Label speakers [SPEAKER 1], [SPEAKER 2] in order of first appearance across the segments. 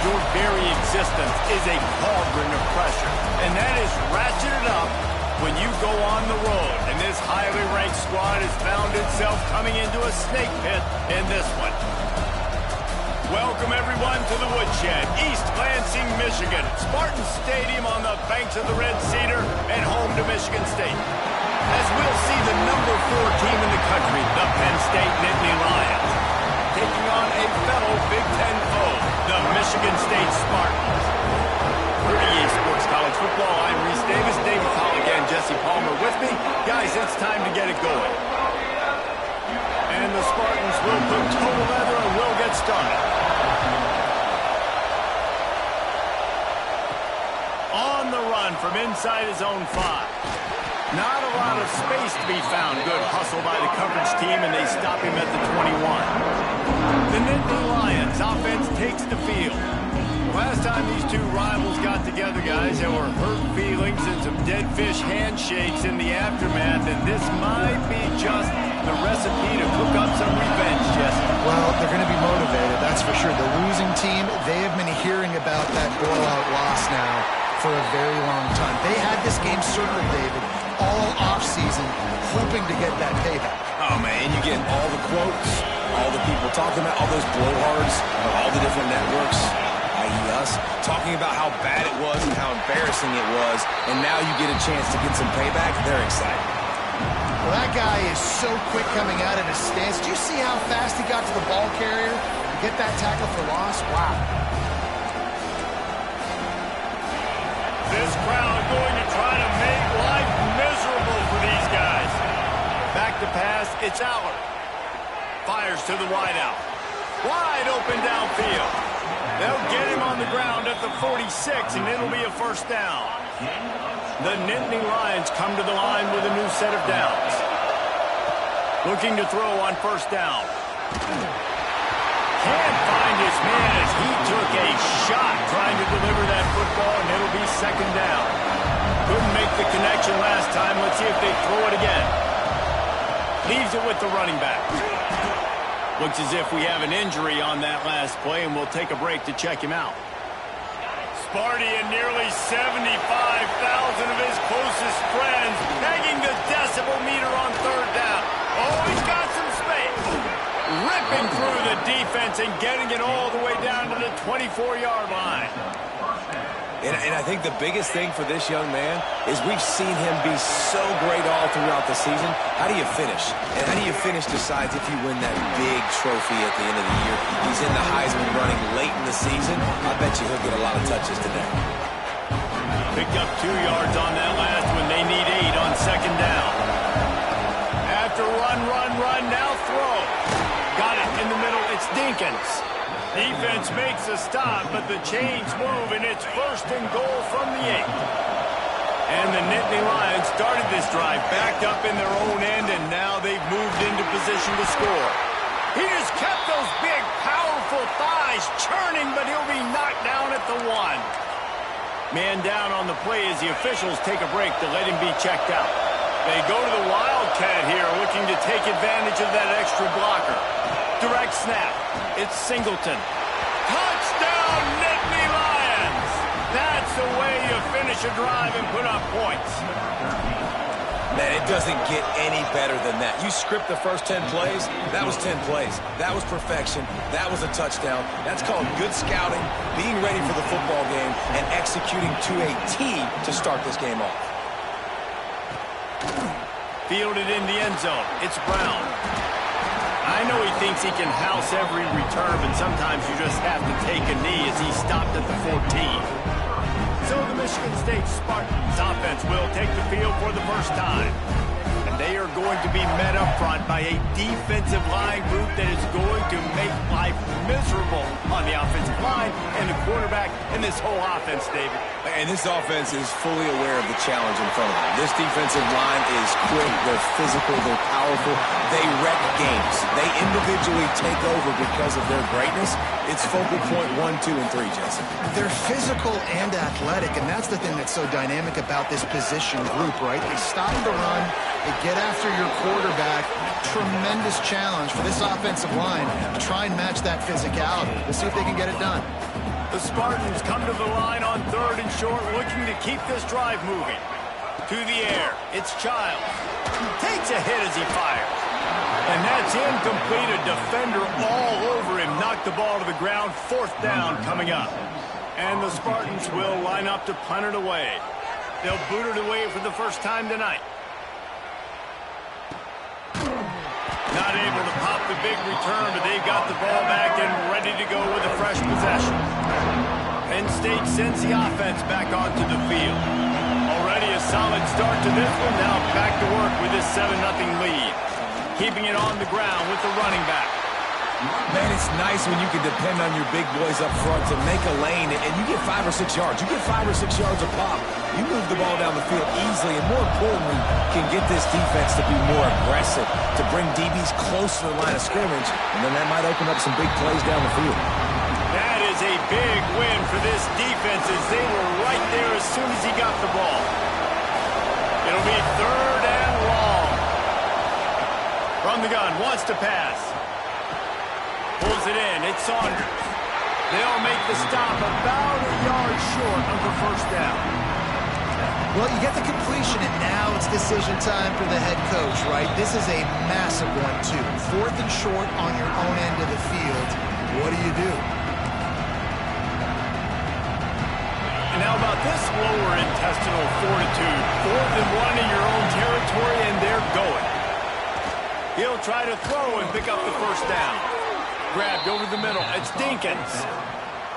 [SPEAKER 1] Your very existence is a cauldron of pressure, and that is ratcheted up when you go on the road. And this highly ranked squad has found itself coming into a snake pit in this one. Welcome, everyone, to the Woodshed, East Lansing, Michigan. Spartan Stadium on the banks of the Red Cedar and home to Michigan State. As we'll see the number 4 team in the country, the Penn State Nittany Lions, taking on a fellow Big Ten foe, the Michigan State Spartans. For EA Sports College Football, I'm Reese Davis, David Pollock, and Jesse Palmer with me. Guys, it's time to get it going. And the Spartans will put total leather and will get started. On the run from inside his own 5. Not a lot of space to be found. Good hustle by the coverage team, and they stop him at the 21. The Nittany Lions offense takes the field. Last time these two rivals got together, guys, there were hurt feelings and some dead fish handshakes in the aftermath, and this might be just the recipe to cook up some revenge, Jesse.
[SPEAKER 2] Well, they're going to be motivated, that's for sure. The losing team, they have been hearing about that blowout loss now for a very long time. They had this game circled, David, all offseason, hoping to get that payback.
[SPEAKER 3] Oh, man, you get all the quotes, all the people talking about, all those blowhards on all the different networks, i.e. us, talking about how bad it was and how embarrassing it was, and now you get a chance to get some payback. They're excited.
[SPEAKER 2] Well, that guy is so quick coming out of his stance. Do you see how fast he got to the ball carrier to get that tackle for loss? Wow.
[SPEAKER 1] This crowd going to try to make life miserable for these guys. Back to pass, it's Allard. Fires to the wideout. Wide open downfield. They'll get him on the ground at the 46, and it'll be a first down. The Nittany Lions come to the line with a new set of downs. Looking to throw on first down. Can't find his man as he took a shot trying to deliver that football, and it'll be second down. Couldn't make the connection last time. Let's see if they throw it again. Leaves it with the running back. Looks as if we have an injury on that last play, and we'll take a break to check him out. Sparty and nearly 75,000 of his closest friends pegging the decibel meter on third down. Oh, he's got some space. Ripping through the defense and getting it all the way down to the 24-yard line.
[SPEAKER 3] And I think the biggest thing for this young man is we've seen him be so great all throughout the season. How do you finish? And how do you finish decides if you win that big trophy at the end of the year. He's in the Heisman running late in the season. I bet you he'll get a lot of touches today.
[SPEAKER 1] Picked up 2 yards on that last one. They need 8 on second down. After run, now throw. Got it in the middle. It's Dinkins. Defense makes a stop, but the chains move, and it's first and goal from the 8. And the Nittany Lions started this drive backed up in their own end, and now they've moved into position to score. He just kept those big, powerful thighs churning, but he'll be knocked down at the 1. Man down on the play as the officials take a break to let him be checked out. They go to the Wildcat here, looking to take advantage of that extra blocker. Direct snap. It's Singleton. Touchdown, Nittany Lions! That's the way you finish a drive and put up points.
[SPEAKER 3] Man, it doesn't get any better than that. You script the first 10 plays, that was 10 plays. That was perfection. That was a touchdown. That's called good scouting, being ready for the football game, and executing to a T to start this game off.
[SPEAKER 1] Fielded in the end zone. It's Brown. I know he thinks he can house every return, but sometimes you just have to take a knee as he stopped at the 14. So the Michigan State Spartans offense will take the field for the first time. And they are going to be met up front by a defensive line group that is going to make life miserable on the offensive line and the quarterback and this whole offense, David.
[SPEAKER 3] And this offense is fully aware of the challenge in front of them. This defensive line is quick, they're physical, they're powerful, they wreck games. They individually take over because of their greatness. It's focal point 1, 2, and 3, Jesse.
[SPEAKER 2] They're physical and athletic, and that's the thing that's so dynamic about this position group, right? They stop the run, they get after your quarterback. Tremendous challenge for this offensive line to try and match that physicality. Let's see if they can get it done.
[SPEAKER 1] The Spartans come to the line on 3rd and short, looking to keep this drive moving. To the air, it's Childs. Takes a hit as he fires. And that's incomplete. A defender all over him. Knocked the ball to the ground. 4th down coming up. And the Spartans will line up to punt it away. They'll boot it away for the first time tonight. Not able to pop the big return, but they've got the ball back and ready to go with a fresh possession. Penn State sends the offense back onto the field. Already a solid start to this one. Now back to work with this 7-0 lead. Keeping it on the ground with the running back.
[SPEAKER 3] Man, it's nice when you can depend on your big boys up front to make a lane, and you get 5 or 6 yards. You get 5 or 6 yards a pop. You move the ball down the field easily, and more importantly, can get this defense to be more aggressive, to bring DBs close to the line of scrimmage, and then that might open up some big plays down the field.
[SPEAKER 1] That is a big win for this defense as they were right there as soon as he got the ball. It'll be 3rd and long. From the gun, wants to pass. Pulls it in. It's Saunders. They'll make the stop about a yard short of the 1st down.
[SPEAKER 2] Well, you get the completion, and now it's decision time for the head coach, right? This is a massive one, too. 4th and short on your own end of the field. What do you do?
[SPEAKER 1] And how about this lower intestinal fortitude? 4th and 1 in your own territory, and they're going. He'll try to throw and pick up the 1st down. Grabbed over the middle. It's Dinkins.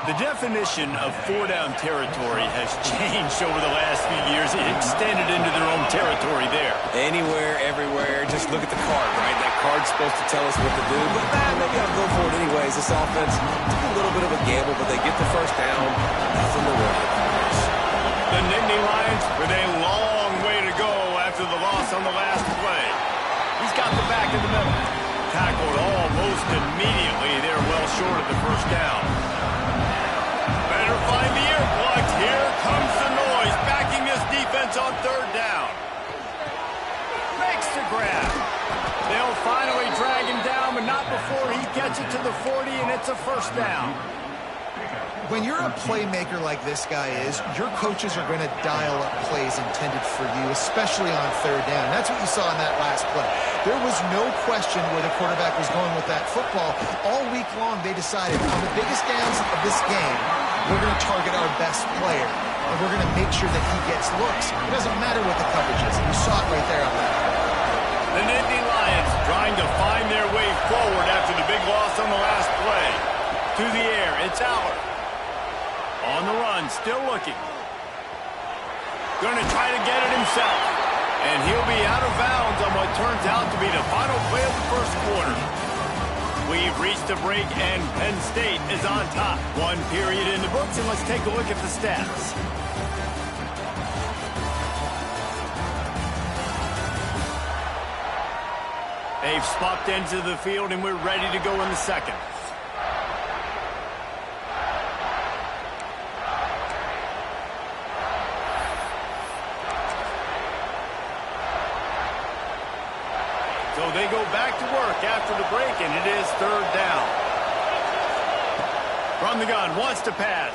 [SPEAKER 1] The definition of 4-down territory has changed over the last few years. It extended into their own territory there.
[SPEAKER 3] Anywhere, everywhere. Just look at the card, right? That card's supposed to tell us what to do, but they got to go for it anyways. This offense took a little bit of a gamble, but they get the 1st down. Nothing to worry about.
[SPEAKER 1] The Nittany Lions with a long way to go after the loss on the last play. He's got the back in the middle. Tackled almost immediately. They're well short of the 1st down. Better find the ear plugs. Here comes the noise. Backing this defense on 3rd down. Makes the grab. They'll finally drag him down, but not before he gets it to the 40, and it's a 1st down.
[SPEAKER 2] When you're a playmaker like this guy is, your coaches are going to dial up plays intended for you, especially on 3rd down. That's what you saw in that last play. There was no question where the quarterback was going with that football. All week long, they decided on the biggest downs of this game, we're going to target our best player, and we're going to make sure that he gets looks. It doesn't matter what the coverage is. You saw it right there on that.
[SPEAKER 1] The Nittany Lions trying to find their way forward after the big loss on the last play. To the air, it's Aller. On the run, still looking. Going to try to get it himself. And he'll be out of bounds on what turns out to be the final play of the 1st quarter. We've reached the break, and Penn State is on top. 1 period in the books, and let's take a look at the stats. They've swapped ends of the field, and we're ready to go in the 2nd. So they go back to work after the break, and it is 3rd down. From the gun, wants to pass.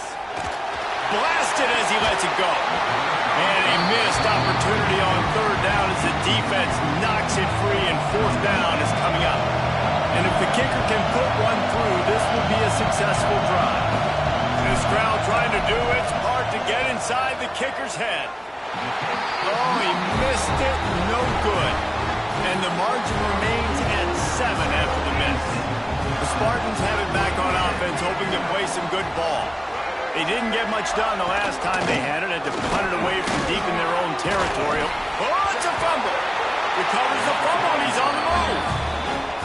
[SPEAKER 1] Blasted as he lets it go. And a missed opportunity on 3rd down as the defense knocks it free, and 4th down is coming up. And if the kicker can put one through, this will be a successful drive. This crowd trying to do its part to get inside the kicker's head. Oh, he missed it. No good. And the margin remains at 7 after the miss. The Spartans have it back on offense, hoping to play some good ball. They didn't get much done the last time they had it. Had to punt it away from deep in their own territory. Oh, it's a fumble. Recovers the fumble, and he's on the move.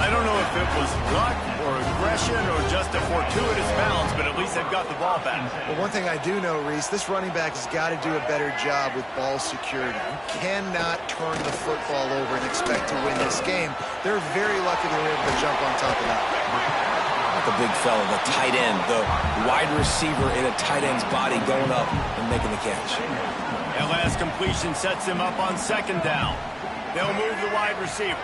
[SPEAKER 1] I don't know if it was luck or aggression or just a fortuitous bounce, but at least they've got the ball back.
[SPEAKER 2] Well, one thing I do know, Reese, this running back has got to do a better job with ball security. You cannot turn the football over and expect to win this game. They're very lucky they were able to jump on top of that.
[SPEAKER 3] The big fella, the tight end, the wide receiver in a tight end's body going up and making the catch.
[SPEAKER 1] That last completion sets him up on 2nd down. They'll move the wide receiver.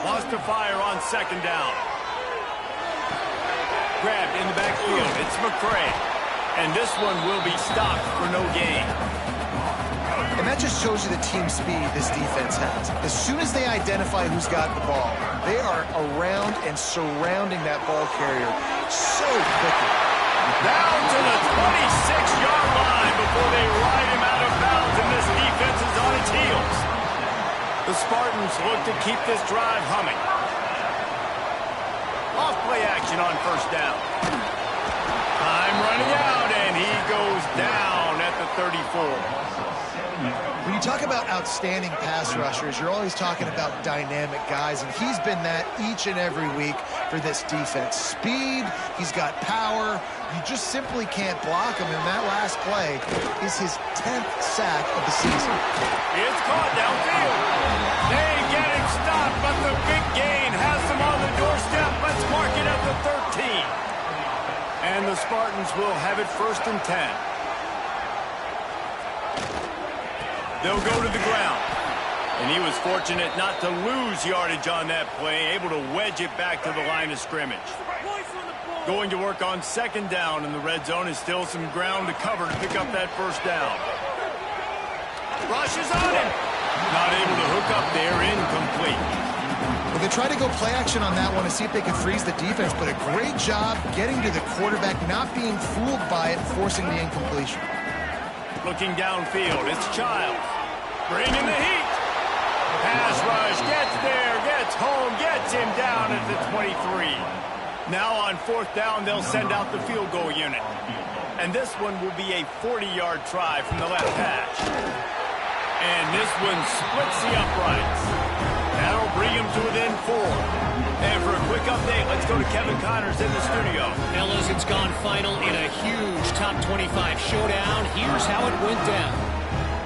[SPEAKER 1] Wants to fire on 2nd down. Grabbed in the backfield. downfield. It's McCray. And this one will be stopped for no gain.
[SPEAKER 2] And that just shows you the team speed this defense has. As soon as they identify who's got the ball, they are around and surrounding that ball carrier so quickly.
[SPEAKER 1] Down to the 26-yard line before they ride him out of bounds, and this defense is on its heels. The Spartans look to keep this drive humming. Off play action on first down. Time running out, and he goes down at the 34.
[SPEAKER 2] When you talk about outstanding pass rushers, you're always talking about dynamic guys, and he's been that each and every week for this defense. Speed, he's got power. You just simply can't block him, and that last play is his 10th sack of the season.
[SPEAKER 1] It's caught downfield. They get him stopped, but the big gain has him on the doorstep. Let's mark it at the 13. And the Spartans will have it 1st and 10. They'll go to the ground. And he was fortunate not to lose yardage on that play, able to wedge it back to the line of scrimmage. Going to work on 2nd down in the red zone is still some ground to cover to pick up that 1st down. Rushes on him. Not able to hook up there, incomplete.
[SPEAKER 2] Well, they tried to go play action on that one to see if they could freeze the defense, but a great job getting to the quarterback, not being fooled by it, forcing the incompletion.
[SPEAKER 1] Looking downfield, it's Child. Bringing the heat. Pass rush, gets there, gets home, gets him down at the 23. Now on 4th down, they'll send out the field goal unit. And this one will be a 40-yard try from the left hash. And this one splits the uprights. That'll bring him to within 4. And for a quick update, let's go to Kevin Connors in the studio.
[SPEAKER 4] Fellas, it's gone final in a huge top 25 showdown. Here's how it went down.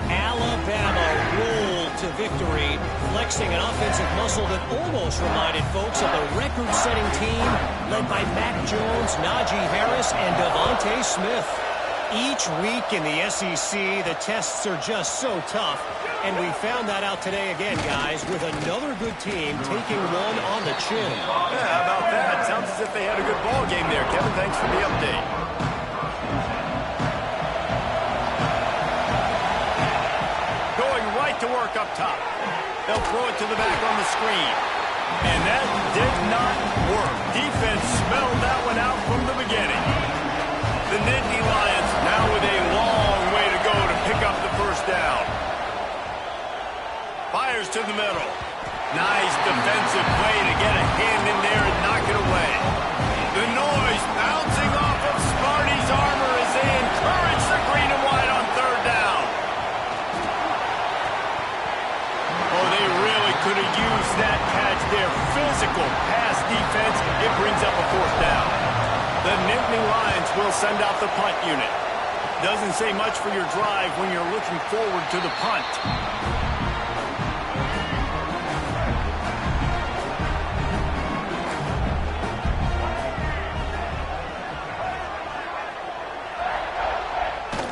[SPEAKER 4] Alabama rolled to victory, flexing an offensive muscle that almost reminded folks of the record-setting team led by Mac Jones, Najee Harris, and Devontae Smith. Each week in the SEC, the tests are just so tough. And we found that out today again, guys, with another good team taking one on the chin.
[SPEAKER 1] Yeah, how about that? Sounds as if they had a good ball game there. Kevin, thanks for the update. Going right to work up top. They'll throw it to the back on the screen. And that did not work. Defense smelled that one out from the beginning. The Nittany Lions now with a long way to go to pick up the 1st down. Fires to the middle. Nice defensive play to get a hand in there and knock it away. The noise bouncing off of Sparty's armor as they encourage the green and white on 3rd down. Oh, they really could have used that catch there. Physical pass defense. It brings up a 4th down. The Nittany Lions will send out the punt unit. Doesn't say much for your drive when you're looking forward to the punt.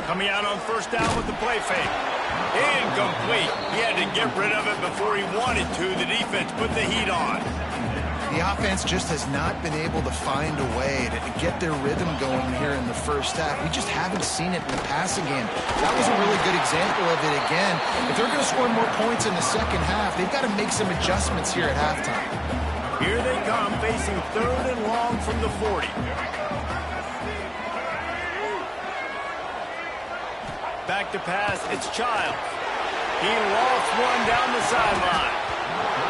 [SPEAKER 1] Coming out on 1st down with the play fake. Incomplete. He had to get rid of it before he wanted to. The defense put the heat on.
[SPEAKER 2] The offense just has not been able to find a way to get their rhythm going here in the 1st half. We just haven't seen it in the passing game. That was a really good example of it again. If they're going to score more points in the 2nd half, they've got to make some adjustments here at halftime.
[SPEAKER 1] Here they come, facing 3rd and long from the 40. Back to pass, it's Child. He lost one down the sideline.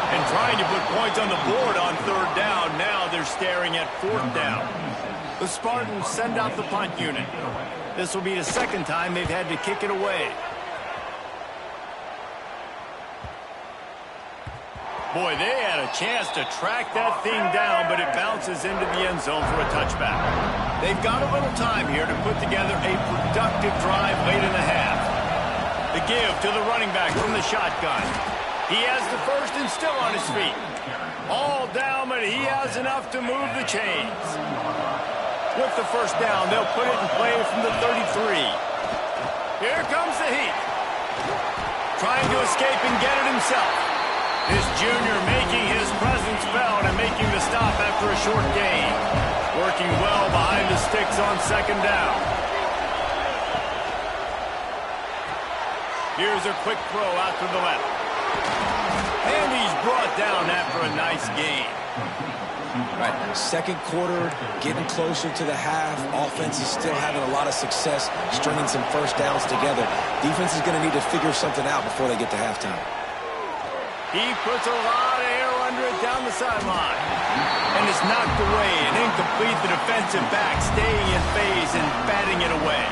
[SPEAKER 1] And trying to put points on the board on 3rd down. Now they're staring at 4th down. The Spartans send out the punt unit. This will be the 2nd time they've had to kick it away. Boy, they had a chance to track that thing down, but it bounces into the end zone for a touchback. They've got a little time here to put together a productive drive late in the half. The give to the running back from the shotgun. He has the 1st and still on his feet. All down, but he has enough to move the chains. With the 1st down, they'll put it in play from the 33. Here comes the heat. Trying to escape and get it himself. This junior making his presence felt and making the stop after a short gain. Working well behind the sticks 6 on second down. Here's a quick throw out to the left. And he's brought down after a nice gain.
[SPEAKER 3] Right, second quarter, getting closer to the half. Offense is still having a lot of success stringing some first downs together. Defense is going to need to figure something out before they get to halftime.
[SPEAKER 1] He puts a lot of air under it down the sideline. And it's knocked away and incomplete. The defensive back staying in phase and batting it away.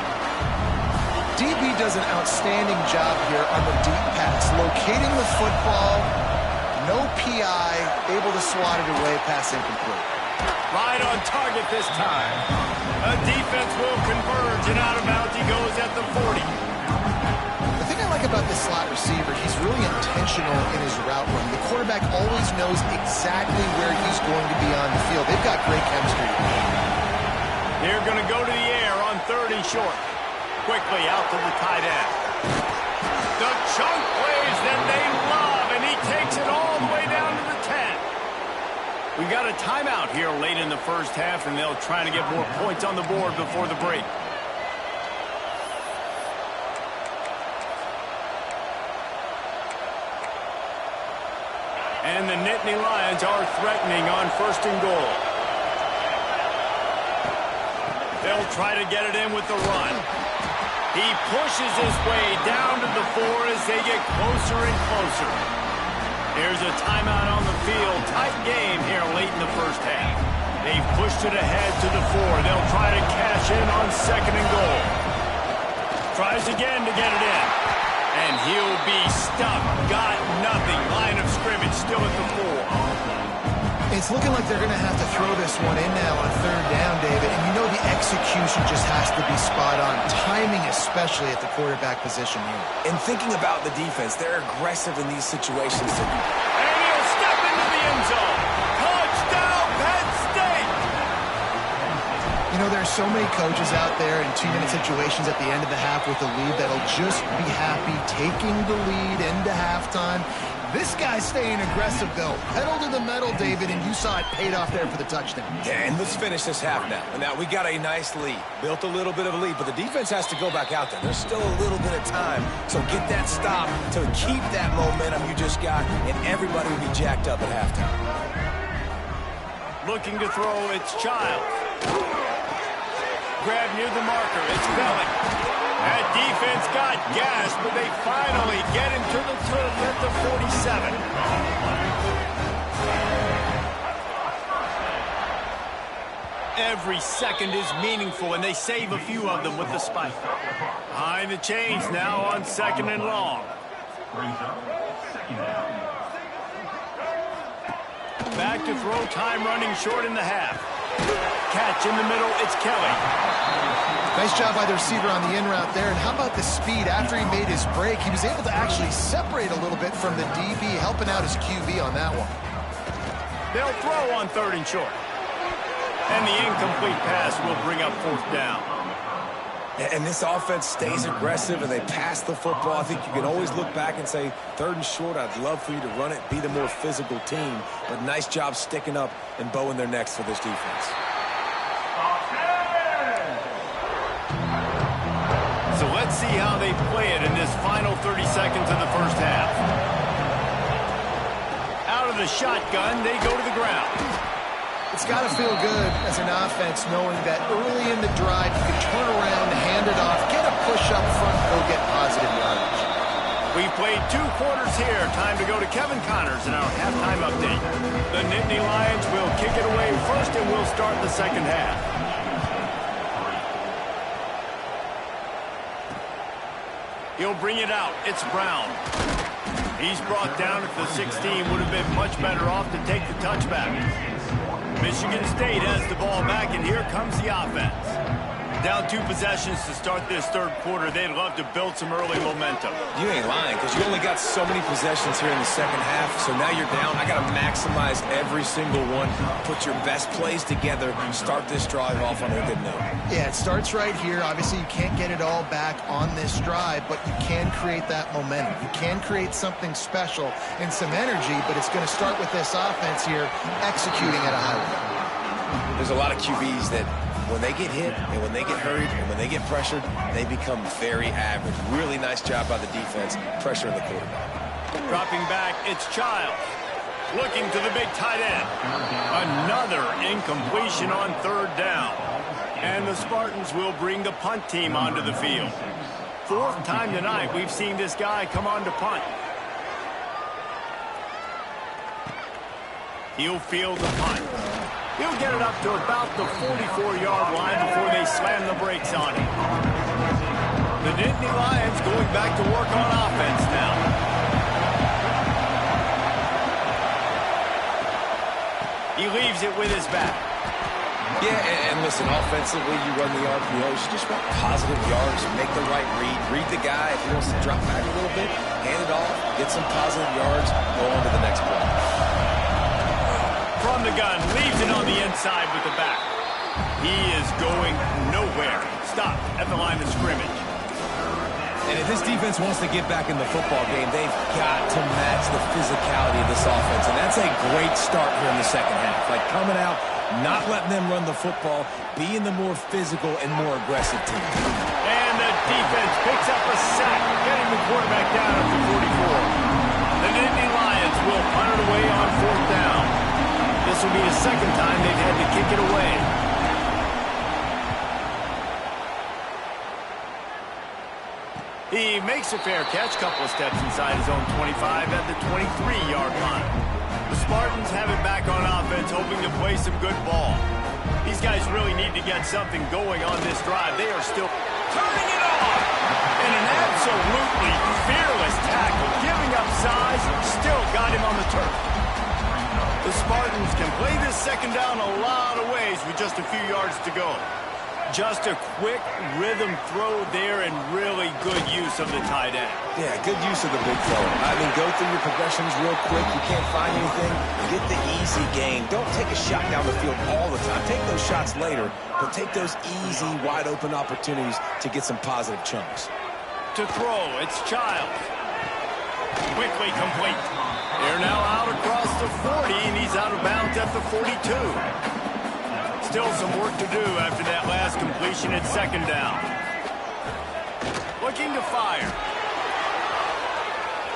[SPEAKER 2] DB does an outstanding job here on the deep pass, locating the football. No PI, able to swat it away, pass incomplete.
[SPEAKER 1] Right on target this time. A defense will converge, and out of bounds he goes at the 40.
[SPEAKER 2] The thing I like about this slot receiver, he's really intentional in his route run. The quarterback always knows exactly where he's going to be on the field. They've got great chemistry.
[SPEAKER 1] They're going to go to the air on 3rd and short. Quickly out to the tight end. The chunk plays that they love, and he takes it all the way down to the 10. We've got a timeout here late in the first half, and they'll try to get more points on the board before the break. And the Nittany Lions are threatening on 1st and goal. They'll try to get it in with the run. He pushes his way down to the 4 as they get closer and closer. Here's a timeout on the field. Tight game here late in the first half. They've pushed it ahead to the 4. They'll try to cash in on 2nd and goal. Tries again to get it in. And he'll be stuck. Got nothing. Line of scrimmage still at the 4.
[SPEAKER 2] It's looking like they're going to have to throw this one in now on 3rd down, David. And you know the execution just has to be spot on. Timing especially at the quarterback position here.
[SPEAKER 3] And thinking about the defense, they're aggressive in these situations.
[SPEAKER 1] And he'll step into the end zone. Touchdown, Penn State!
[SPEAKER 2] You know, there's so many coaches out there in 2-minute situations at the end of the half with the lead that'll just be happy taking the lead into halftime. This guy's staying aggressive, though. Pedal to the metal, David, and you saw it paid off there for the touchdown.
[SPEAKER 3] Yeah, and let's finish this half now. And now we got a nice lead. Built a little bit of a lead, but the defense has to go back out there. There's still a little bit of time. So get that stop to keep that momentum you just got, and everybody will be jacked up at halftime.
[SPEAKER 1] Looking to throw, it's Childs. Grab near the marker, it's Belling. That defense got gas, but they finally get him to the turf at the 47. Every second is meaningful, and they save a few of them with the spike. Behind the chains now on 2nd and long. Back to throw, time running short in the half. Catch in the middle, it's Kelly.
[SPEAKER 2] Nice job by the receiver on the in route there. And how about the speed? After he made his break, he was able to actually separate a little bit from the DB, helping out his QB on that one.
[SPEAKER 1] They'll throw on 3rd and short. And the incomplete pass will bring up 4th down.
[SPEAKER 3] And this offense stays aggressive, and they pass the football. I think you can always look back and say, 3rd and short, I'd love for you to run it, be the more physical team. But nice job sticking up and bowing their necks for this defense.
[SPEAKER 1] So let's see how they play it in this final 30 seconds of the first half. Out of the shotgun, they go to the ground.
[SPEAKER 2] It's got to feel good as an offense knowing that early in the drive you can turn around, hand it off, get a push up front, go get positive yardage.
[SPEAKER 1] We've played 2 quarters here. Time to go to Kevin Connors in our halftime update. The Nittany Lions will kick it away first, and we'll start the second half. He'll bring it out. It's Brown. He's brought down at the 16. Would have been much better off to take the touchback. Michigan State has the ball back, and here comes the offense. Down 2 possessions to start this 3rd quarter. They'd love to build some early momentum.
[SPEAKER 3] You ain't lying, because you only got so many possessions here in the second half. So now you're down. I got to maximize every single one. Put your best plays together. Start this drive off on a good note.
[SPEAKER 2] Yeah, it starts right here. Obviously, you can't get it all back on this drive, but you can create that momentum. You can create something special and some energy, but it's going to start with this offense here executing at a high level.
[SPEAKER 3] There's a lot of QBs that when they get hit and when they get hurried and when they get pressured, they become very average. Really nice job by the defense, pressuring the quarterback.
[SPEAKER 1] Dropping back, it's Childs. Looking to the big tight end. Another incompletion on third down. And the Spartans will bring the punt team onto the field. Fourth time tonight we've seen this guy come on to punt. He'll field the punt. He'll get it up to about the 44-yard line before they slam the brakes on him. The Nittany Lions going back to work on offense now. He leaves it with his back.
[SPEAKER 3] Yeah, and listen, offensively, you run the RPOs, you just want positive yards, make the right read the guy. If he wants to drop back a little bit, hand it off, get some positive yards, go on to the next play.
[SPEAKER 1] From the gun, leaves it on the inside with the back. He is going nowhere. Stop at the line of scrimmage.
[SPEAKER 3] And if this defense wants to get back in the football game, they've got to match the physicality of this offense. And that's a great start here in the second half. Like coming out, not letting them run the football, being the more physical and more aggressive team.
[SPEAKER 1] And the defense picks up a sack, getting the quarterback down at the 44. The Nittany Lions will punt it away on fourth down. This will be the second time they've had to kick it away. He makes a fair catch, couple of steps inside his own 25 at the 23-yard line. The Spartans have it back on offense, hoping to play some good ball. These guys really need to get something going on this drive. They are still turning it off. And an absolutely fearless tackle, giving up size, still got him on the turf. The Spartans can play this second down a lot of ways with just a few yards to go. Just a quick rhythm throw there and really good use of the tight end.
[SPEAKER 3] Yeah, good use of the big fella. I mean, go through your progressions real quick. You can't find anything. Get the easy gain. Don't take a shot down the field all the time. Take those shots later, but take those easy, wide-open opportunities to get some positive chunks.
[SPEAKER 1] To throw, it's Childs. Quickly complete. They're now out across the 40, and he's out of bounds at the 42. Still some work to do after that last completion at second down. Looking to fire.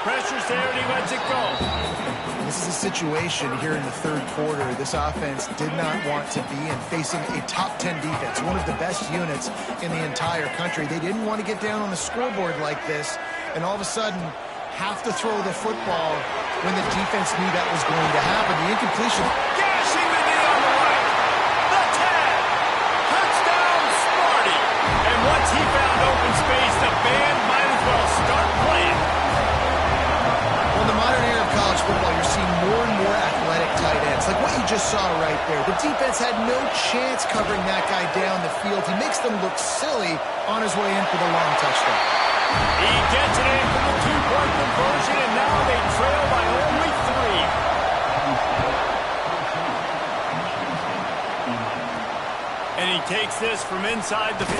[SPEAKER 1] Pressure's there and he lets it go.
[SPEAKER 2] This is a situation here in the third quarter this offense did not want to be in, facing a top 10 defense, one of the best units in the entire country. They didn't want to get down on the scoreboard like this and all of a sudden have to throw the football when the defense knew that was going to happen. The incompletion.
[SPEAKER 1] Gashing the knee on the right. The tag. Touchdown, Sparty. And once he found open space, the band might as well start playing.
[SPEAKER 2] Well, in the modern era of college football, you're seeing more and more athletic tight ends, like what you just saw right there. The defense had no chance covering that guy down the field. He makes them look silly on his way in for the long touchdown.
[SPEAKER 1] He gets it in for the two-point conversion, and now they trail by only 3. And he takes this from inside the 5.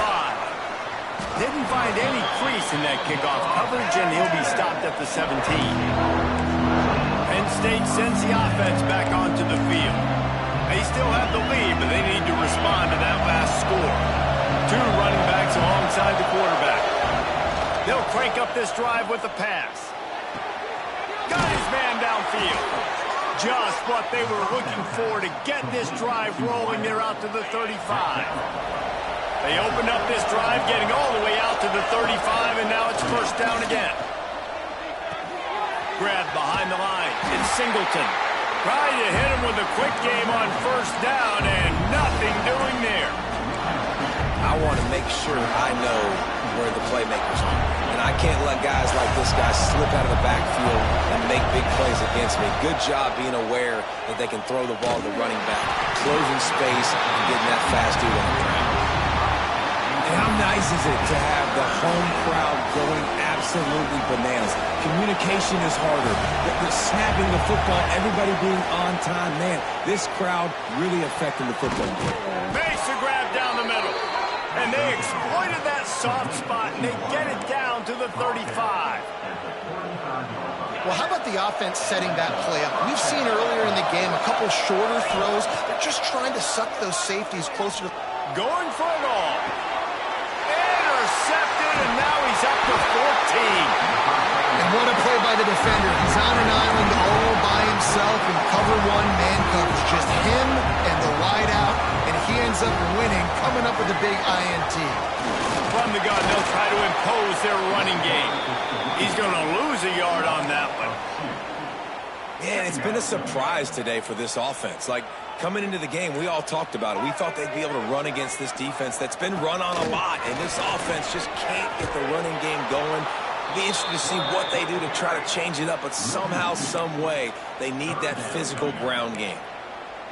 [SPEAKER 1] Didn't find any crease in that kickoff coverage, and he'll be stopped at the 17. Penn State sends the offense back onto the field. They still have the lead, but they need to respond to that last score. 2 running backs alongside the quarterback. They'll crank up this drive with a pass. Got his man downfield. Just what they were looking for to get this drive rolling. They're out to the 35. They opened up this drive, getting all the way out to the 35, and now it's first down again. Grabbed behind the line. It's Singleton. Trying to hit him with a quick game on first down, and nothing doing there.
[SPEAKER 3] I want to make sure I know where the playmakers are. And I can't let guys like this guy slip out of the backfield and make big plays against me. Good job being aware that they can throw the ball to the running back, closing space and getting that fast dude on the ground. And how nice is it to have the home crowd going absolutely bananas? Communication is harder. They're snapping the football, everybody being on time. Man, this crowd really affecting the football game.
[SPEAKER 1] Makes a grab down the middle. And they exploited that soft spot, and they get it down to the 35.
[SPEAKER 2] Well, how about the offense setting that play up? We've seen earlier in the game a couple shorter throws. They're just trying to suck those safeties closer to...
[SPEAKER 1] Going for it all. Intercepted, and now he's up to 14.
[SPEAKER 2] And what a play by the defender. He's on an island all by himself in cover one man coverage. Just him and the wide out, and he ends up winning, coming up with a big INT.
[SPEAKER 1] From the gun, they'll try to impose their running game. He's going to lose a yard on that one.
[SPEAKER 3] Man, it's been a surprise today for this offense. Like, coming into the game, we all talked about it. We thought they'd be able to run against this defense that's been run on a lot, and this offense just can't get the running game going. Be interested to see what they do to try to change it up, but somehow, some way, they need that physical ground game.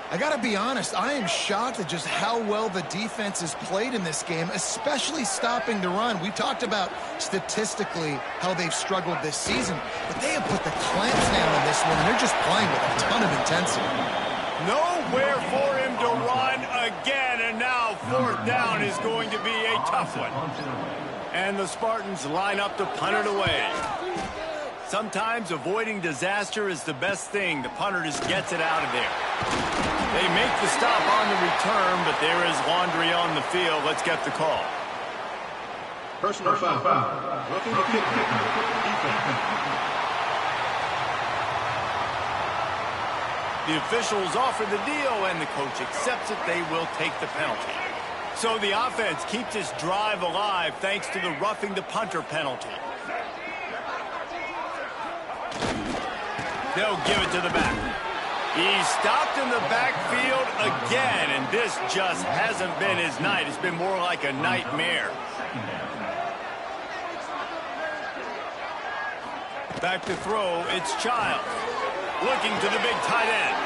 [SPEAKER 2] I got to be honest, I am shocked at just how well the defense has played in this game, especially stopping the run. We talked about statistically how they've struggled this season, but they have put the clamps down on this one, and they're just playing with a ton of intensity.
[SPEAKER 1] Nowhere for him to run again, and now fourth down is going to be a tough one. And the Spartans line up to punt it away. Sometimes avoiding disaster is the best thing. The punter just gets it out of there. They make the stop on the return, but there is laundry on the field. Let's get the call.
[SPEAKER 5] Personal foul. Roughing the kick. Defense.
[SPEAKER 1] The officials offer the deal, and the coach accepts it. They will take the penalty. So the offense keeps its drive alive thanks to the roughing the punter penalty. They'll give it to the back. He's stopped in the backfield again, and this just hasn't been his night. It's been more like a nightmare. Back to throw, it's Childs. Looking to the big tight end.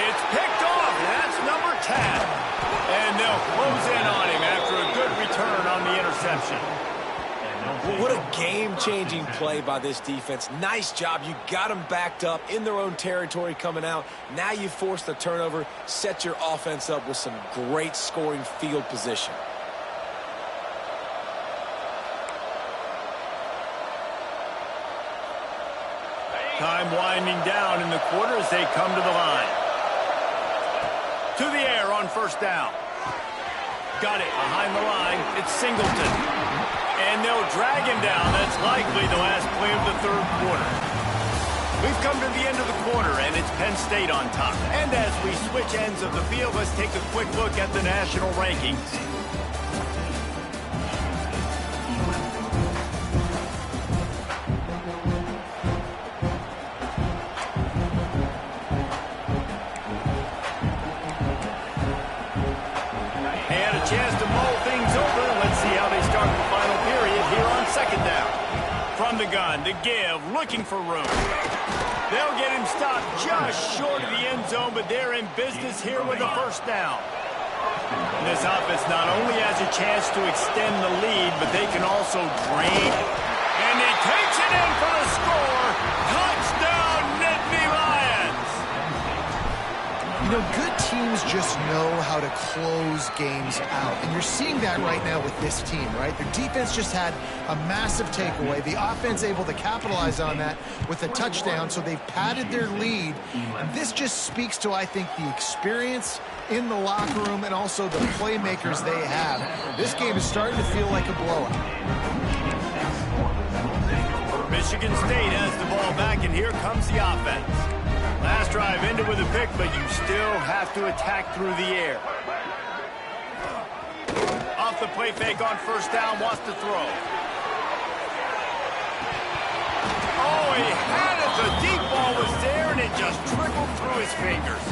[SPEAKER 1] It's picked off, and that's number 10. And they'll close in on him after a good return on the interception.
[SPEAKER 3] Well, what a game-changing play by this defense. Nice job. You got them backed up in their own territory coming out. Now you force the turnover, set your offense up with some great scoring field position.
[SPEAKER 1] Time winding down in the quarter as they come to the line. To the air on first down. Got it behind the line. It's Singleton. And they'll drag him down. That's likely the last play of the third quarter. We've come to the end of the quarter, and it's Penn State on top. And as we switch ends of the field, let's take a quick look at the national rankings. And a chance to mull things over. Let's see how they start the final period here on second down. From the gun, the give, looking for room. They'll get him stopped just short of the end zone, but they're in business here with a first down. And this offense not only has a chance to extend the lead, but they can also drain. And he takes it in for the score. Touchdown, Nittany Lions!
[SPEAKER 2] You know, good teams just know how to close games out. And you're seeing that right now with this team, right? Their defense just had a massive takeaway. The offense able to capitalize on that with a touchdown, so they've padded their lead. And this just speaks to, I think, the experience in the locker room and also the playmakers they have. This game is starting to feel like a blowout.
[SPEAKER 1] Michigan State has the ball back, and here comes the offense. Last drive ended with a pick, but you still have to attack through the air. Off the play fake on first down, wants to throw. Oh, he had it. The deep ball was there, and it just trickled through his fingers.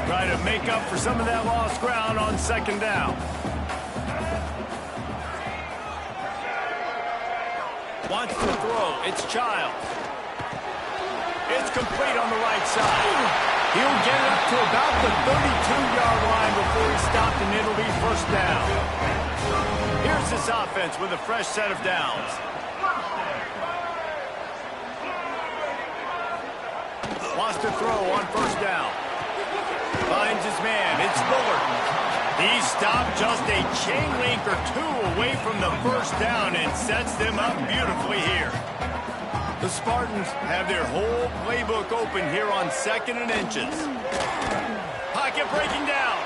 [SPEAKER 1] Try to make up for some of that lost ground on second down. Wants to throw. It's Childs. It's complete on the right side. He'll get it up to about the 32-yard line before he's stopped, and it'll be first down. Here's this offense with a fresh set of downs. Wants to throw on first down. Finds his man. It's Bullard. He's stopped just a chain link or two away from the first down and sets them up beautifully here. The Spartans have their whole playbook open here on 2nd and inches. Pocket breaking down.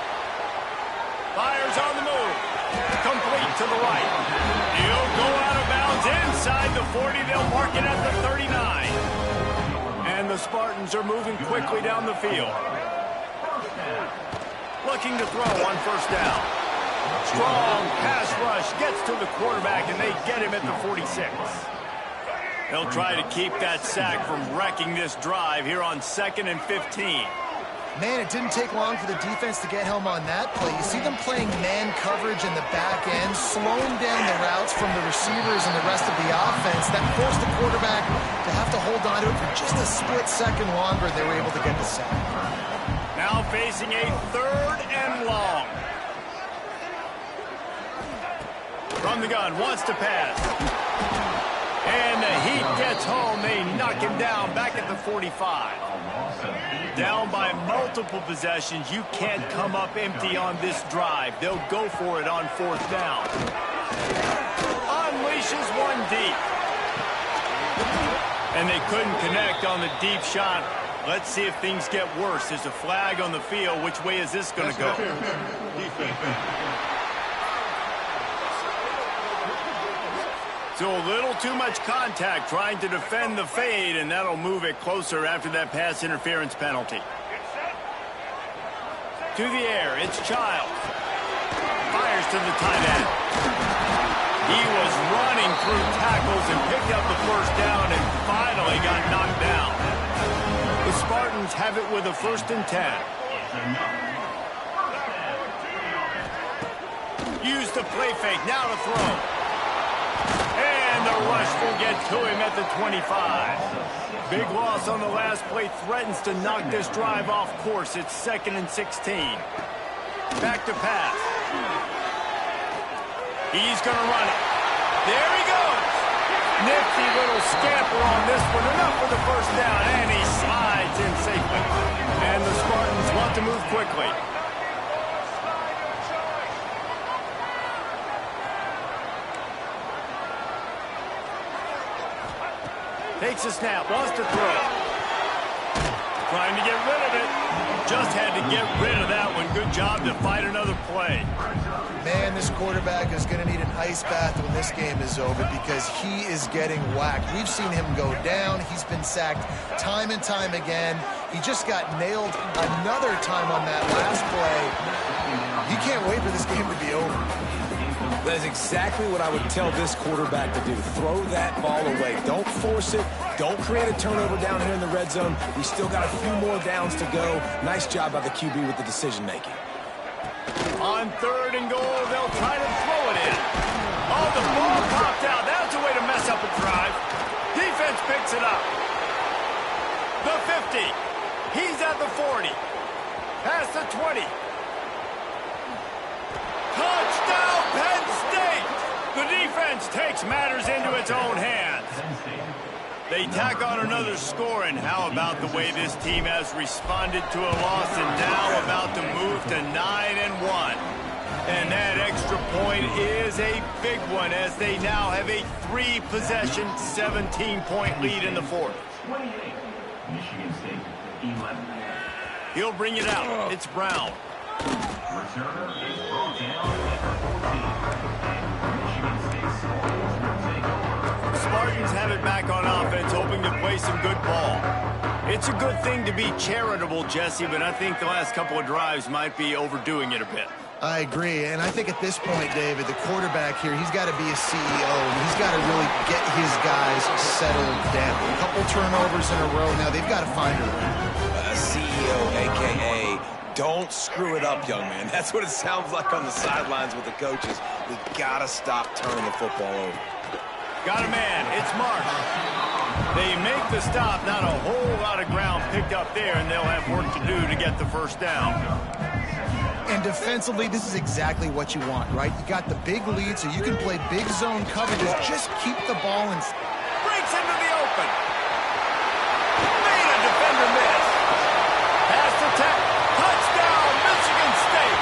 [SPEAKER 1] Fires on the move. Complete to the right. He'll go out of bounds inside the 40. They'll mark it at the 39. And the Spartans are moving quickly down the field. Looking to throw on 1st down. Strong pass rush gets to the quarterback, and they get him at the 46. They'll try to keep that sack from wrecking this drive here on 2nd and 15.
[SPEAKER 2] Man, it didn't take long for the defense to get home on that play. You see them playing man coverage in the back end, slowing down the routes from the receivers and the rest of the offense. That forced the quarterback to have to hold on to it for just a split second longer. They were able to get the sack.
[SPEAKER 1] Now facing a 3rd and long. From the gun, wants to pass. And the heat gets home. They knock him down back at the 45. Down by multiple possessions. You can't come up empty on this drive. They'll go for it on 4th down. Unleashes one deep. And they couldn't connect on the deep shot. Let's see if things get worse. There's a flag on the field. Which way is this going to go? So a little too much contact trying to defend the fade, and that'll move it closer after that pass interference penalty. To the air, it's Childs. Fires to the tight end. He was running through tackles and picked up the 1st down and finally got knocked down. The Spartans have it with a 1st and 10. Use the play fake, now to throw. And the rush will get to him at the 25. Big loss on the last play threatens to knock this drive off course. It's 2nd and 16. Back to pass. He's going to run it. There he goes. Nifty little scamper on this one. Enough for the 1st down, and he slides in safely. And the Spartans want to move quickly. Takes a snap, wants to throw. Trying to get rid of it. Just had to get rid of that one. Good job to fight another play.
[SPEAKER 2] Man, this quarterback is going to need an ice bath when this game is over because he is getting whacked. We've seen him go down. He's been sacked time and time again. He just got nailed another time on that last play. You can't wait for this game to be over.
[SPEAKER 3] That is exactly what I would tell this quarterback to do. Throw that ball away. Don't force it. Don't create a turnover down here in the red zone. We still got a few more downs to go. Nice job by the QB with the decision-making.
[SPEAKER 1] On 3rd and goal, they'll try to throw it in. Oh, the ball popped out. That's a way to mess up a drive. Defense picks it up. The 50. He's at the 40. Past the 20. Touchdown, Penn State! The defense takes matters into its own hands. They tack on another score, and how about the way this team has responded to a loss and now about to move to 9-1. And that extra point is a big one as they now have a 3-possession, 17-point lead in the 4th.
[SPEAKER 5] Michigan State, 11.
[SPEAKER 1] He'll bring it out. It's Brown.
[SPEAKER 5] Returner is brought down at the 14. Michigan State Spartans will take over.
[SPEAKER 1] Spartans have it back on offense, hoping to play some good ball. It's a good thing to be charitable, Jesse, but I think the last couple of drives might be overdoing it a bit.
[SPEAKER 2] I agree, and I think at this point, David, the quarterback here, he's got to be a CEO, and he's got to really get his guys settled down. A couple turnovers in a row now, they've got to find a way.
[SPEAKER 3] CEO, a.k.a. don't screw it up, young man. That's what it sounds like on the sidelines with the coaches. We got to stop turning the football over.
[SPEAKER 1] Got a man. It's Mark. They make the stop. Not a whole lot of ground picked up there, and they'll have work to do to get the 1st down.
[SPEAKER 2] And defensively, this is exactly what you want, right? You got the big lead, so you can play big zone coverages. Just keep the ball in.
[SPEAKER 1] Breaks into the open. Made a defender miss. Pass to Tech. Touchdown, Michigan State.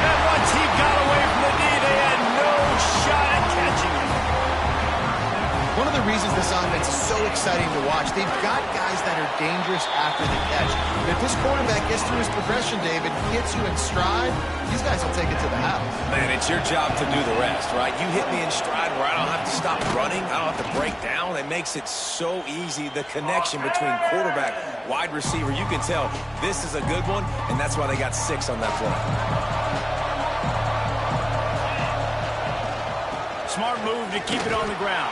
[SPEAKER 1] And once he got away from the knee, they had no shot at catching him.
[SPEAKER 2] One of the reasons this offense is so exciting to watch. They've got guys that are dangerous after the catch. If this quarterback gets through his progression, David, hits you in stride, these guys will take it to the house.
[SPEAKER 3] Man, it's your job to do the rest, right? You hit me in stride where I don't have to stop running. I don't have to break down. It makes it so easy. The connection between quarterback, wide receiver, you can tell this is a good one, and that's why they got 6 on that play.
[SPEAKER 1] Smart move to keep it on the ground.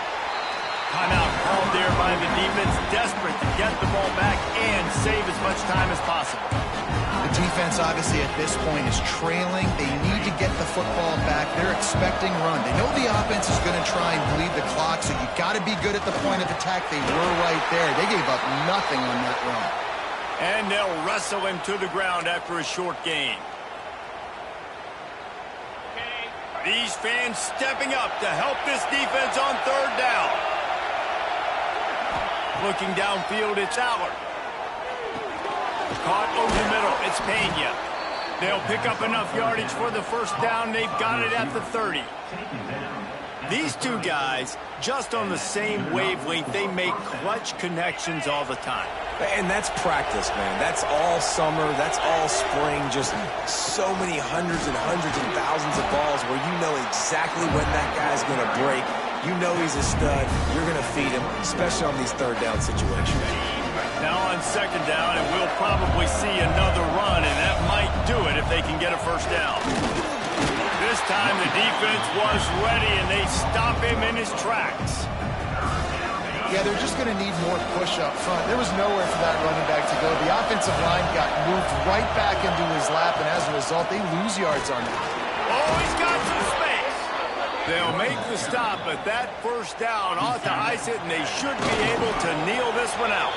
[SPEAKER 1] Timeout called there by the defense, desperate to get the ball back and save as much time as possible.
[SPEAKER 2] The defense, obviously, at this point is trailing. They need to get the football back. They're expecting run. They know the offense is going to try and bleed the clock, so you got to be good at the point of attack. They were right there. They gave up nothing on that run.
[SPEAKER 1] And they'll wrestle him to the ground after a short gain. These fans stepping up to help this defense on 3rd down. Looking downfield, it's Allard. Caught over the middle, it's Pena. They'll pick up enough yardage for the 1st down. They've got it at the 30. These two guys, just on the same wavelength, they make clutch connections all the time.
[SPEAKER 3] And that's practice, man. That's all summer. That's all spring. Just so many hundreds and thousands of balls where you know exactly when that guy's going to break. You know he's a stud. You're going to feed him, especially on these 3rd down situations.
[SPEAKER 1] Now on 2nd down, and we'll probably see another run, and that might do it if they can get a 1st down. This time the defense was ready, and they stop him in his tracks.
[SPEAKER 2] Yeah, they're just going to need more push up front. There was nowhere for that running back to go. The offensive line got moved right back into his lap, and as a result, they lose yards on him.
[SPEAKER 1] Oh, he's got some space. They'll make the stop, but that 1st down ought to ice it, and they should be able to kneel this one out.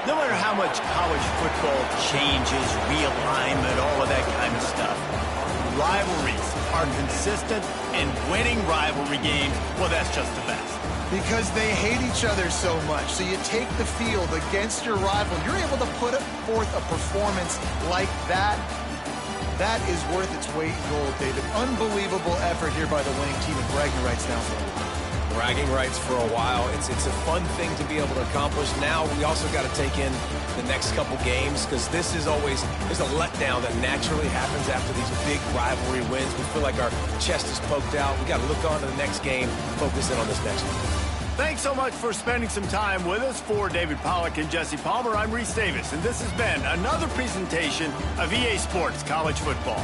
[SPEAKER 1] No matter how much college football changes, realignment, all of that kind of stuff, rivalries are consistent, and winning rivalry games, well, that's just the best.
[SPEAKER 2] Because they hate each other so much. So you take the field against your rival. You're able to put forth a performance like that. That is worth its weight in gold, David. Unbelievable effort here by the winning team, and bragging rights now for a while.
[SPEAKER 3] Bragging rights for a while. It's a fun thing to be able to accomplish. Now we also got to take in the next couple games, because this is always, there's a letdown that naturally happens after these big rivalry wins. We feel like our chest is poked out. We got to look on to the next game, focus in on this next one.
[SPEAKER 1] Thanks so much for spending some time with us. For David Pollack and Jesse Palmer, I'm Reese Davis, and this has been another presentation of EA Sports College Football.